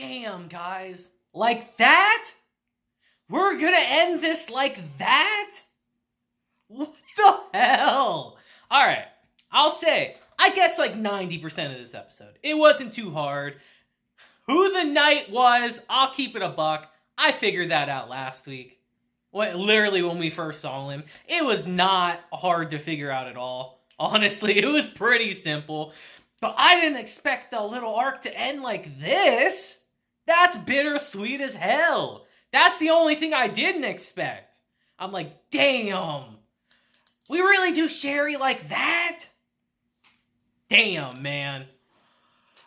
Damn, guys. Like that? We're gonna end this like that? What the hell? Alright, I'll say, I guess like 90% of this episode. It wasn't too hard. Who the knight was, I'll keep it a buck. I figured that out last week. Literally when we first saw him. It was not hard to figure out at all. Honestly, it was pretty simple. But I didn't expect the little arc to end like this. That's bittersweet as hell. That's the only thing I didn't expect. I'm like, damn. We really do Sherry like that? Damn, man.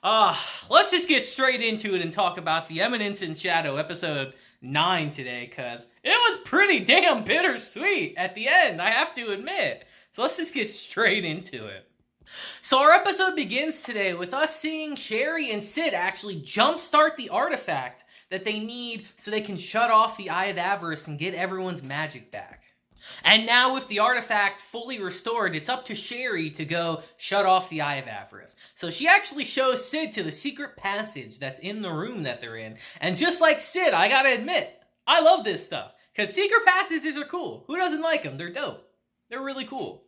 Let's just get straight into it and talk about the Eminence in Shadow, episode 9 today, because it was pretty damn bittersweet at the end, I have to admit. So let's just get straight into it. So our episode begins today with us seeing Sherry and Sid actually jumpstart the artifact that they need so they can shut off the Eye of Avarice and get everyone's magic back. And now with the artifact fully restored, it's up to Sherry to go shut off the Eye of Avarice. So she actually shows Sid to the secret passage that's in the room that they're in. And just like Sid, I gotta admit, I love this stuff. Because secret passages are cool. Who doesn't like them? They're dope. They're really cool.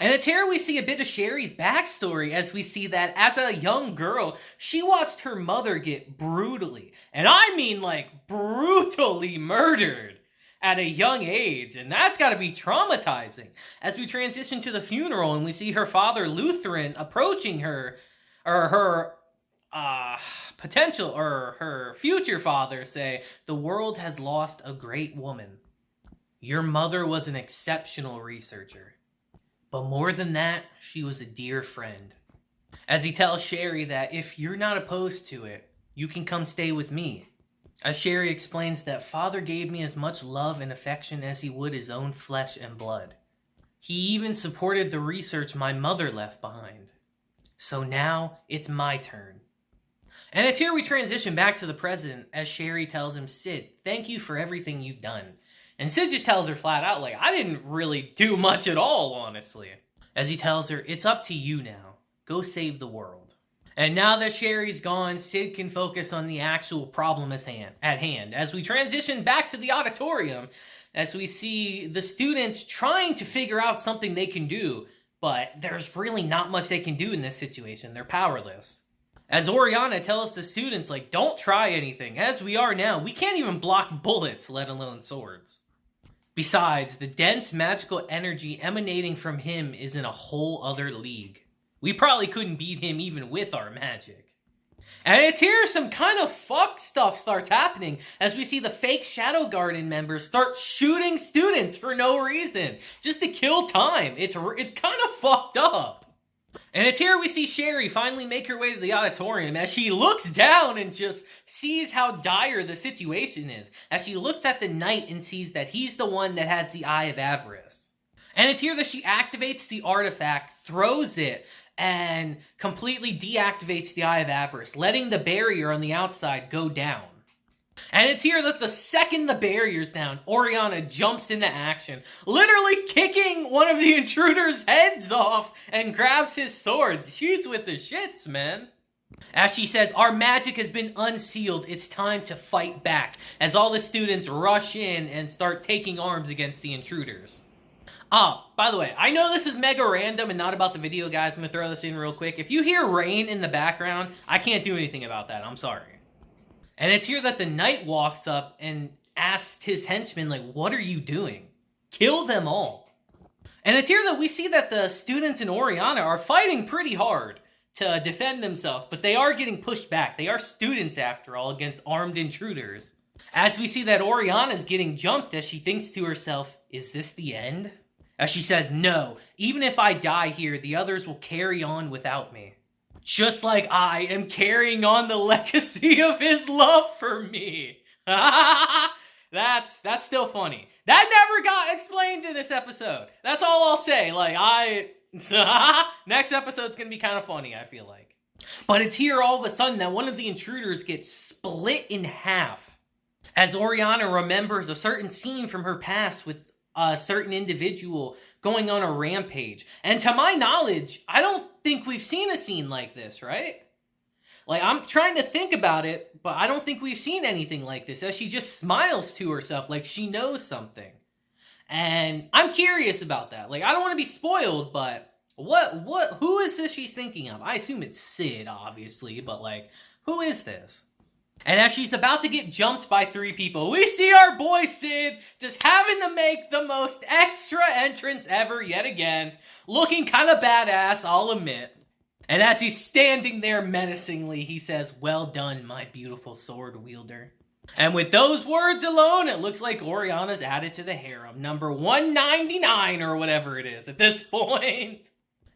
And it's here we see a bit of Sherry's backstory as we see that as a young girl, she watched her mother get brutally, and I mean like brutally murdered at a young age, and that's got to be traumatizing. As we transition to the funeral and we see her father Lutheran approaching her, or her her future father say, "The world has lost a great woman. Your mother was an exceptional researcher. But more than that, she was a dear friend." As he tells Sherry that if you're not opposed to it, you can come stay with me. As Sherry explains that father gave me as much love and affection as he would his own flesh and blood. He even supported the research my mother left behind. So now it's my turn. And it's here we transition back to the president as Sherry tells him, "Sid, thank you for everything you've done." And Sid just tells her flat out, like, I didn't really do much at all, honestly. As he tells her, it's up to you now. Go save the world. And now that Sherry's gone, Sid can focus on the actual problem at hand. As we transition back to the auditorium, as we see the students trying to figure out something they can do, but there's really not much they can do in this situation. They're powerless. As Oriana tells the students, like, don't try anything. As we are now, we can't even block bullets, let alone swords. Besides, the dense magical energy emanating from him is in a whole other league. We probably couldn't beat him even with our magic. And it's here some kind of fuck stuff starts happening as we see the fake Shadow Garden members start shooting students for no reason, just to kill time. It's kind of fucked up. And it's here we see Sherry finally make her way to the auditorium as she looks down and just sees how dire the situation is. As she looks at the knight and sees that he's the one that has the Eye of Avarice. And it's here that she activates the artifact, throws it, and completely deactivates the Eye of Avarice, letting the barrier on the outside go down. And it's here that the second the barrier's down, Oriana jumps into action, literally kicking one of the intruders' heads off and grabs his sword. She's with the shits, man. As she says, our magic has been unsealed. It's time to fight back. As all the students rush in and start taking arms against the intruders. By the way, I know this is mega random and not about the video, guys. I'm going to throw this in real quick. If you hear rain in the background, I can't do anything about that. I'm sorry. And it's here that the knight walks up and asks his henchmen, like, what are you doing? Kill them all. And it's here that we see that the students in Oriana are fighting pretty hard to defend themselves, but they are getting pushed back. They are students, after all, against armed intruders. As we see that Oriana's getting jumped as she thinks to herself, is this the end? As she says, no, even if I die here, the others will carry on without me. Just like I am carrying on the legacy of his love for me. That's still funny. That never got explained in this episode. That's all I'll say. Next episode's gonna be kind of funny, I feel like. But it's here all of a sudden that one of the intruders gets split in half. As Oriana remembers a certain scene from her past with a certain individual going on a rampage. And to my knowledge, I don't think we've seen a scene like this, right? Like, I'm trying to think about it, but I don't think we've seen anything like this, as she just smiles to herself like she knows something. And I'm curious about that. Like, I don't want to be spoiled, but who is this she's thinking of? I assume it's Sid, obviously, but like, who is this? And as she's about to get jumped by 3 people, we see our boy Sid just having to make the most extra entrance ever yet again. Looking kind of badass, I'll admit. And as he's standing there menacingly, he says, "Well done, my beautiful sword wielder." And with those words alone, it looks like Oriana's added to the harem. Number 199 or whatever it is at this point.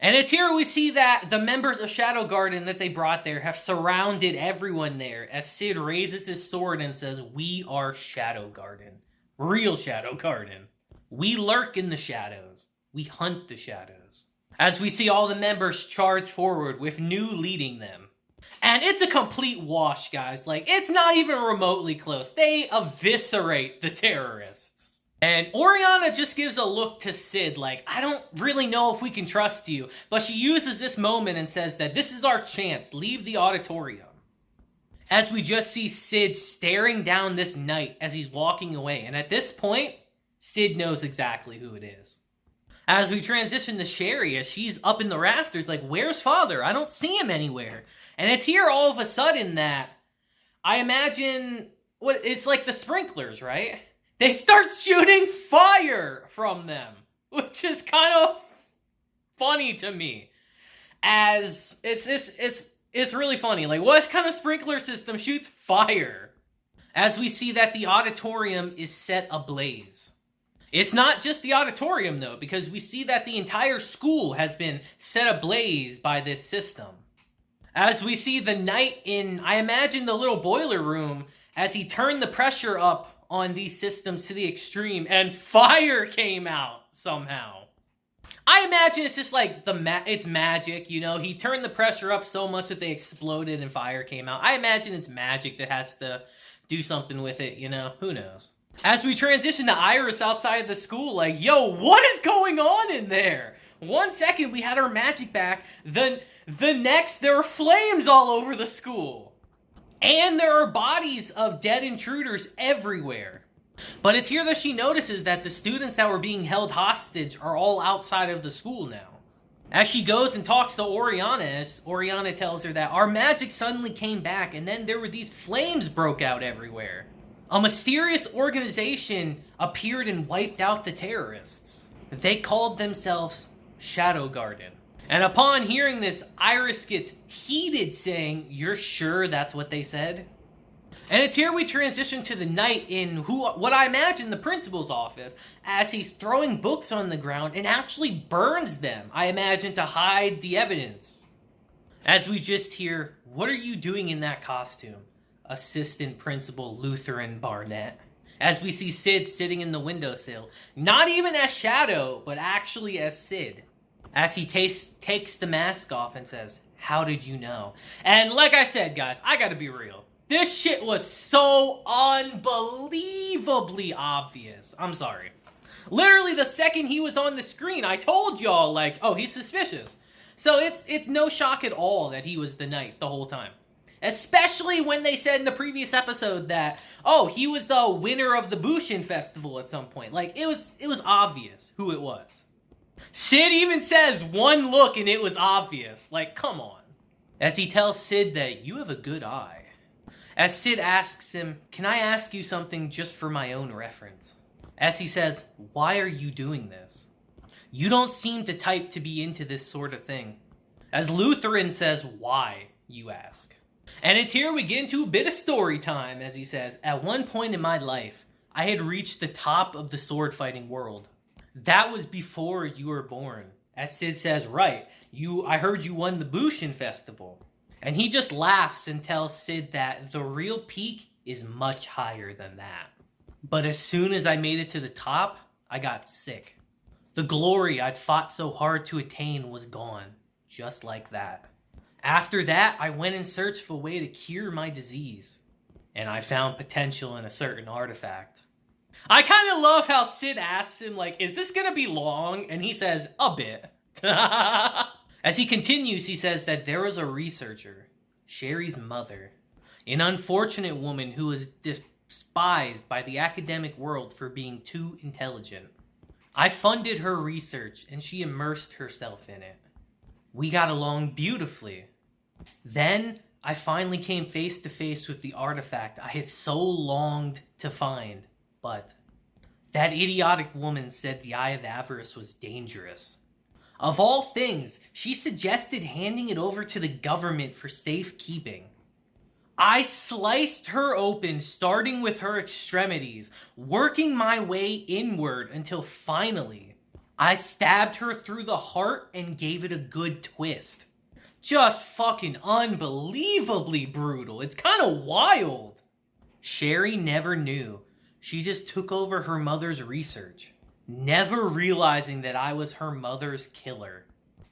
And it's here we see that the members of Shadow Garden that they brought there have surrounded everyone there as Sid raises his sword and says, "We are Shadow Garden. Real Shadow Garden. We lurk in the shadows. We hunt the shadows." As we see all the members charge forward with Nu leading them. And it's a complete wash, guys. Like, it's not even remotely close. They eviscerate the terrorists. And Oriana just gives a look to Sid like, "I don't really know if we can trust you." But she uses this moment and says that this is our chance. Leave the auditorium. As we just see Sid staring down this knight as he's walking away. And at this point, Sid knows exactly who it is. As we transition to Sherry, as she's up in the rafters, like, "Where's father? I don't see him anywhere." And it's here all of a sudden that I imagine it's like the sprinklers, right? They start shooting fire from them, which is kind of funny to me. As it's really funny. Like, what kind of sprinkler system shoots fire? As we see that the auditorium is set ablaze. It's not just the auditorium, though, because we see that the entire school has been set ablaze by this system. As we see the knight in, I imagine, the little boiler room, as he turned the pressure up on these systems to the extreme, and fire came out somehow. I imagine it's just like it's magic, you know? He turned the pressure up so much that they exploded and fire came out. I imagine it's magic that has to do something with it, you know? Who knows? As we transition to Iris outside the school, like, "Yo, what is going on in there?" 1 second we had our magic back, then the next there are flames all over the school. And there are bodies of dead intruders everywhere. But it's here that she notices that the students that were being held hostage are all outside of the school now. As she goes and talks to Oriana, Oriana tells her that our magic suddenly came back and then there were these flames broke out everywhere. A mysterious organization appeared and wiped out the terrorists. They called themselves Shadow Garden. And upon hearing this, Iris gets heated, saying, "You're sure that's what they said?" And it's here we transition to the knight in what I imagine the principal's office, as he's throwing books on the ground and actually burns them, I imagine, to hide the evidence. As we just hear, "What are you doing in that costume?" Assistant Principal Lutheran Barnett. As we see Sid sitting in the windowsill, not even as Shadow, but actually as Sid. As he takes the mask off and says, "How did you know?" And like I said, guys, I gotta be real. This shit was so unbelievably obvious. I'm sorry. Literally the second he was on the screen, I told y'all, like, oh, he's suspicious. So it's no shock at all that he was the knight the whole time. Especially when they said in the previous episode that, oh, he was the winner of the Bushin Festival at some point. Like, it was obvious who it was. Sid even says one look and it was obvious. Like, come on. As he tells Sid that you have a good eye. As Sid asks him, "Can I ask you something just for my own reference?" As he says, "Why are you doing this? You don't seem the type to be into this sort of thing." As Lutheran says, "Why, you ask?" And it's here we get into a bit of story time, as he says, "At one point in my life, I had reached the top of the sword fighting world. That was before you were born." As Sid says, "Right, I heard you won the Bushin Festival." And he just laughs and tells Sid that the real peak is much higher than that. "But as soon as I made it to the top, I got sick. The glory I'd fought so hard to attain was gone, just like that. After that, I went in search of a way to cure my disease. And I found potential in a certain artifact." I kind of love how Sid asks him, like, "Is this going to be long?" And he says, "A bit." As he continues, he says that there was a researcher, Sherry's mother. An unfortunate woman who was despised by the academic world for being too intelligent. I funded her research and she immersed herself in it. We got along beautifully. Then I finally came face to face with the artifact I had so longed to find, but that idiotic woman said the Eye of Avarice was dangerous. Of all things, she suggested handing it over to the government for safekeeping. I sliced her open, starting with her extremities, working my way inward until finally, I stabbed her through the heart and gave it a good twist. Just fucking unbelievably brutal. It's kind of wild. Sherry never knew. She just took over her mother's research, never realizing that I was her mother's killer.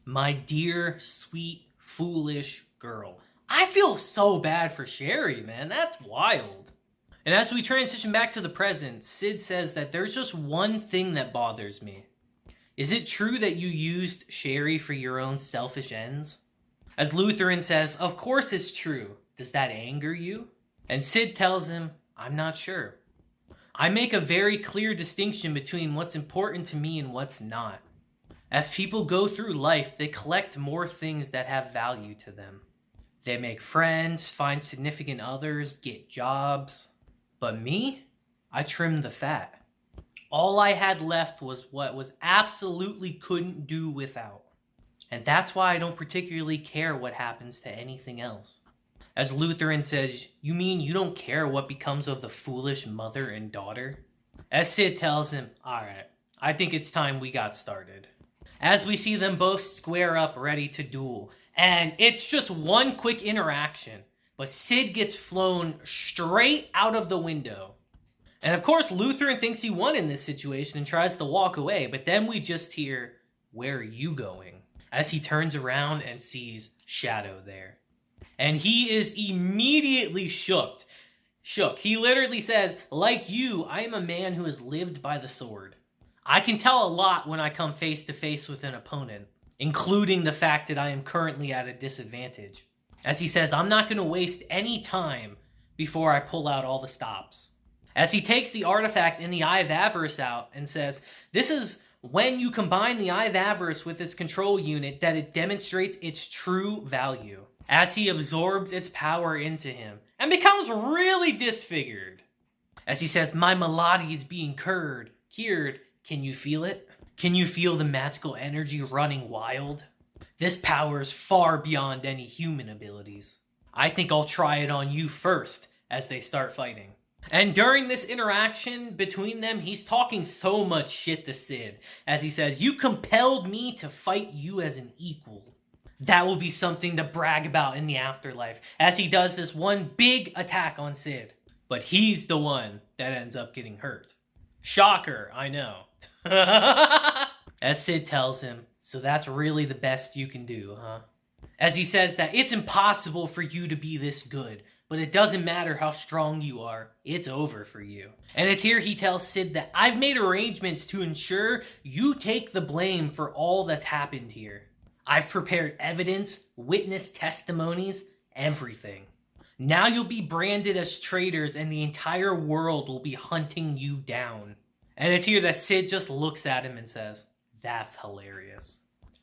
My dear, sweet, foolish girl. I feel so bad for Sherry, man. That's wild. And as we transition back to the present, Sid says that there's just one thing that bothers me. Is it true that you used Sherry for your own selfish ends? As Lutheran says, of course it's true. Does that anger you? And Sid tells him, I'm not sure. I make a very clear distinction between what's important to me and what's not. As people go through life, they collect more things that have value to them. They make friends, find significant others, get jobs. But me? I trimmed the fat. All I had left was what was absolutely couldn't do without. And that's why I don't particularly care what happens to anything else. As Lutheran says, you mean you don't care what becomes of the foolish mother and daughter? As Sid tells him, alright, I think it's time we got started. As we see them both square up ready to duel. And it's just one quick interaction, but Sid gets flown straight out of the window. And of course, Lutheran thinks he won in this situation and tries to walk away, but then we just hear, where are you going? As he turns around and sees Shadow there. And he is immediately shook. He literally says, like you, I am a man who has lived by the sword. I can tell a lot when I come face to face with an opponent, including the fact that I am currently at a disadvantage. As he says, I'm not going to waste any time before I pull out all the stops. As he takes the artifact in the Eye of Avarice out and says, this is when you combine the Eye of Avarice with its control unit that it demonstrates its true value. As he absorbs its power into him and becomes really disfigured. As he says, my malady is being cured. Can you feel it? Can you feel the magical energy running wild? This power is far beyond any human abilities. I think I'll try it on you first as they start fighting. And during this interaction between them, he's talking so much shit to Sid. As he says, you compelled me to fight you as an equal. That will be something to brag about in the afterlife. As he does this one big attack on Sid. But he's the one that ends up getting hurt. Shocker, I know. As Sid tells him, so that's really the best you can do, huh? As he says that it's impossible for you to be this good, but it doesn't matter how strong you are, it's over for you. And it's here he tells Sid that I've made arrangements to ensure you take the blame for all that's happened here. I've prepared evidence, witness testimonies, everything. Now you'll be branded as traitors and the entire world will be hunting you down. And it's here that Sid just looks at him and says, that's hilarious.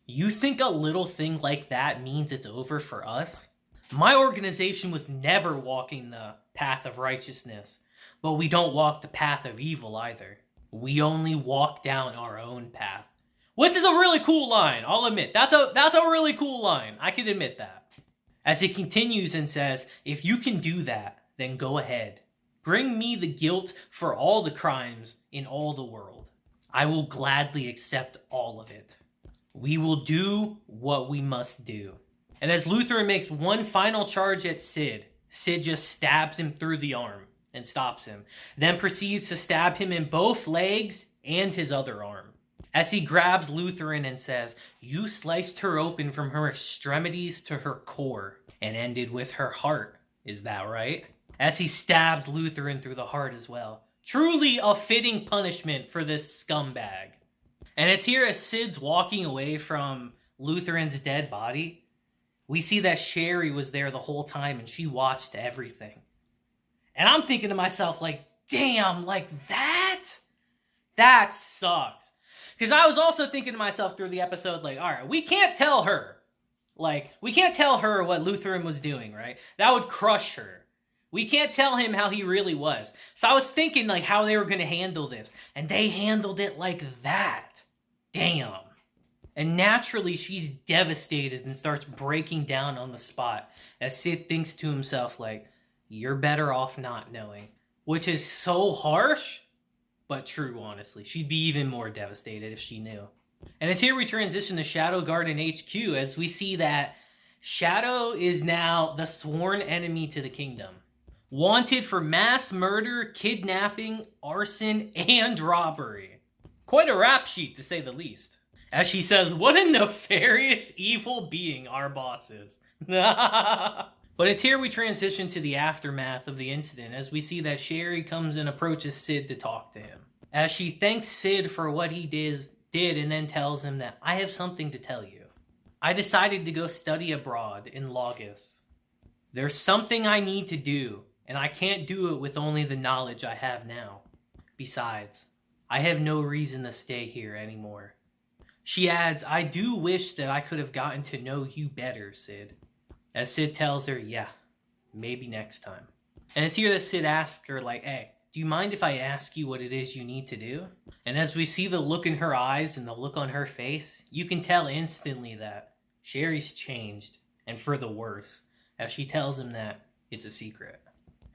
You think a little thing like that means it's over for us? My organization was never walking the path of righteousness, but we don't walk the path of evil either. We only walk down our own path. Which is a really cool line, I'll admit. That's a really cool line. I can admit that. As he continues and says, if you can do that, then go ahead. Bring me the guilt for all the crimes in all the world. I will gladly accept all of it. We will do what we must do. And as Lutheran makes one final charge at Sid, Sid just stabs him through the arm and stops him. Then proceeds to stab him in both legs and his other arm. As he grabs Lutheran and says, you sliced her open from her extremities to her core and ended with her heart. Is that right? As he stabs Lutheran through the heart as well. Truly a fitting punishment for this scumbag. And it's here as Sid's walking away from Lutheran's dead body. We see that Sherry was there the whole time and she watched everything. And I'm thinking to myself, like, damn, like that sucks. Because I was also thinking to myself through the episode, like, all right, we can't tell her. Like, we can't tell her what Lutheran was doing, right? That would crush her. We can't tell him how he really was. So I was thinking, like, how they were going to handle this. And they handled it like that. Damn. And naturally, she's devastated and starts breaking down on the spot. As Sid thinks to himself, like, you're better off not knowing. Which is so harsh, but true, honestly. She'd be even more devastated if she knew. And it's here we transition to Shadow Garden HQ as we see that Shadow is now the sworn enemy to the kingdom. Wanted for mass murder, kidnapping, arson, and robbery. Quite a rap sheet, to say the least. As she says, what a nefarious, evil being our boss is. But it's here we transition to the aftermath of the incident as we see that Sherry comes and approaches Sid to talk to him. As she thanks Sid for what he did and then tells him that, I have something to tell you. I decided to go study abroad in Lagos. There's something I need to do, and I can't do it with only the knowledge I have now. Besides, I have no reason to stay here anymore. She adds, I do wish that I could have gotten to know you better, Sid. As Sid tells her, yeah, maybe next time. And it's here that Sid asks her, like, hey, do you mind if I ask you what it is you need to do? And as we see the look in her eyes and the look on her face, you can tell instantly that Sherry's changed, and for the worse, as she tells him that it's a secret.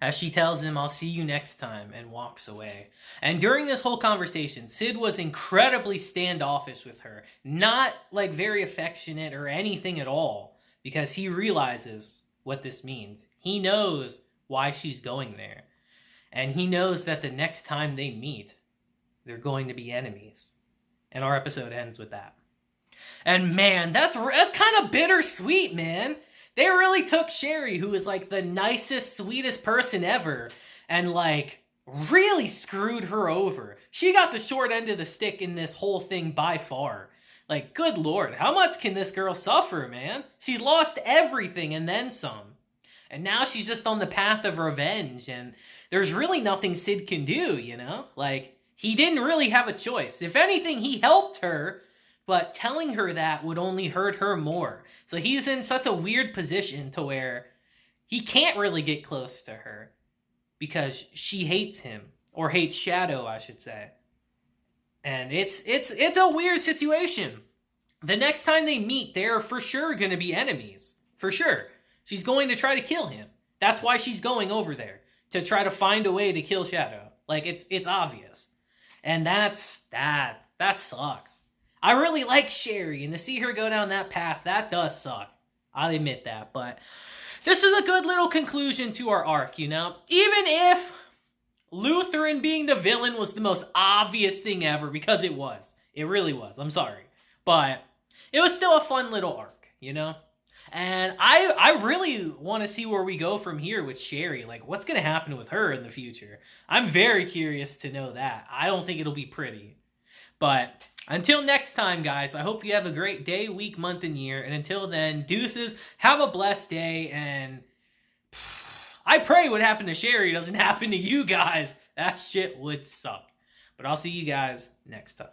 As she tells him, I'll see you next time, and walks away. And during this whole conversation, Sid was incredibly standoffish with her. Not, like, very affectionate or anything at all, because he realizes what this means. He knows why she's going there. And he knows that the next time they meet, they're going to be enemies. And our episode ends with that. And man, that's kind of bittersweet, man. They really took Sherry, who is like the nicest, sweetest person ever, and like really screwed her over. She got the short end of the stick in this whole thing by far. Like, good lord, how much can this girl suffer, man? She's lost everything and then some. And now she's just on the path of revenge, and there's really nothing Sid can do, you know? Like, he didn't really have a choice. If anything, he helped her, but telling her that would only hurt her more. So he's in such a weird position to where he can't really get close to her because she hates him, or hates Shadow, I should say. And it's a weird situation. The next time they meet, they're for sure going to be enemies. For sure. She's going to try to kill him. That's why she's going over there. To try to find a way to kill Shadow. Like, it's obvious. And that sucks. I really like Sherry, and to see her go down that path, that does suck. I'll admit that, but this is a good little conclusion to our arc, you know? Even if Lutheran being the villain was the most obvious thing ever, because it was. It really was. I'm sorry. But it was still a fun little arc, you know? And I really want to see where we go from here with Sherry. Like, what's going to happen with her in the future? I'm very curious to know that. I don't think it'll be pretty. But until next time, guys, I hope you have a great day, week, month, and year. And until then, deuces, have a blessed day. And I pray what happened to Sherry doesn't happen to you guys. That shit would suck. But I'll see you guys next time.